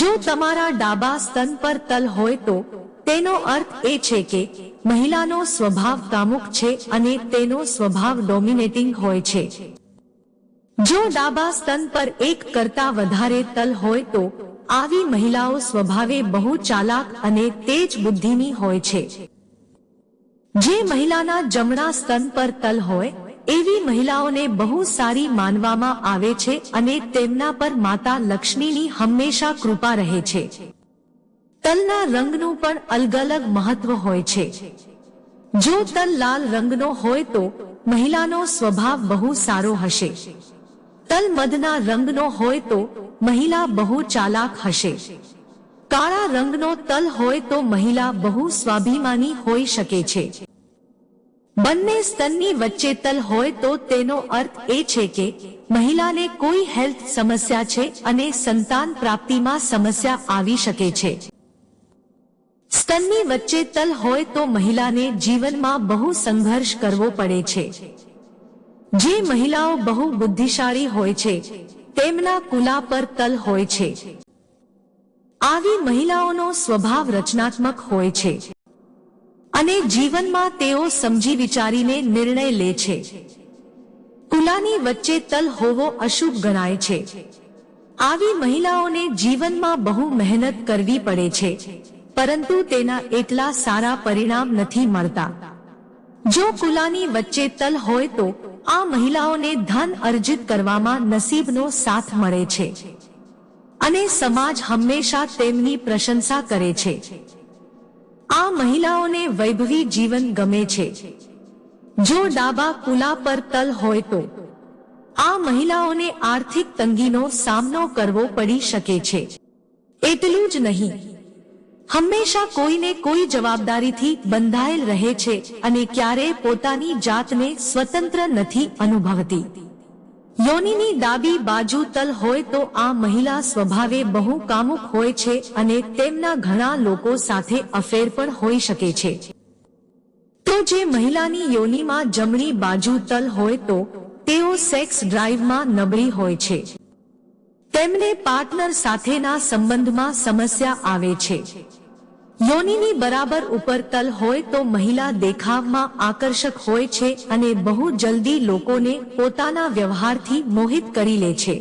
જો તમારા ડાબા સ્તન પર તલ હોય તો તેનો અર્થ એ છે કે મહિલાનો સ્વભાવ કામુક છે અને તેનો સ્વભાવ ડોમિનેટિંગ હોય છે। જો ડાબા સ્તન પર એક કરતા વધારે તલ હોય તો આવી મહિલાઓ સ્વભાવે બહુ ચાલાક અને તેજ બુદ્ધિની હોય છે। જે મહિલાના જમણા સ્તન પર તલ હોય એવી મહિલાઓને બહુ સારી માનવામાં આવે છે અને તેમના પર માતા લક્ષ્મીની હંમેશા કૃપા રહે છે। તલના રંગનું પણ અલગ અલગ મહત્વ હોય છે। જો તલ લાલ રંગનો હોય તો મહિલાનો સ્વભાવ બહુ સારો હશે। તલ મધના રંગનો હોય તો મહિલા બહુ ચાલાક હશે। કાળા રંગનો તલ હોય તો મહિલા બહુ સ્વાભિમાની હોઈ શકે છે। બંને સ્તનની વચ્ચે તલ હોય તો તેનો અર્થ એ છે કે મહિલાને કોઈ હેલ્થ સમસ્યા છે અને સંતાન પ્રાપ્તિમાં સમસ્યા આવી શકે છે। સ્તનની વચ્ચે તલ હોય તો મહિલાને જીવનમાં બહુ સંઘર્ષ કરવો પડે છે। જે મહિલાઓ બહુ બુદ્ધિશાળી હોય છે તેમના કુલા પર તલ હોય છે। આવી મહિલાઓનો સ્વભાવ રચનાત્મક હોય છે અને જીવનમાં તેઓ સમજી વિચારીને નિર્ણય લે છે। કુલાની વચ્ચે તલ હોવો અશુભ ગણાય છે। આવી મહિલાઓને જીવનમાં બહુ મહેનત કરવી પડે છે પરંતુ તેના એટલા સારા પરિણામ નથી મળતા। જો કુલાની વચ્ચે તલ હોય તો આ મહિલાઓને ધન અર્જિત કરવામાં નસીબનો સાથ મળે છે અને સમાજ હંમેશા તેમની પ્રશંસા કરે છે। આ મહિલાઓને વૈભવી જીવન ગમે છે। જો ડાબા કુલા પર તલ હોય તો આ મહિલાઓને આર્થિક તંગીનો સામનો કરવો પડી શકે છે। એટલું જ નહીં, હંમેશા કોઈને કોઈ જવાબદારીથી બંધાયેલ રહે છે અને ક્યારેય પોતાની જાતને સ્વતંત્ર નથી અનુભવતી। યોનિની ડાબી બાજુ તલ હોય તો આ મહિલા સ્વભાવે બહુ કામુક હોય છે અને તેમના ઘણા લોકો સાથે અફેર પણ હોઈ શકે છે। તો જે મહિલાની યોનિમાં જમણી બાજુ તલ હોય તો તેઓ સેક્સ ડ્રાઈવમાં નબળી હોય છે। તેમને પાર્ટનર સાથેના સંબંધમાં સમસ્યા આવે છે। યોનિની બરાબર ઉપર તલ હોય તો મહિલા દેખાવમાં આકર્ષક હોય છે અને બહુ જલ્દી લોકોને પોતાના વ્યવહારથી મોહિત કરી લે છે।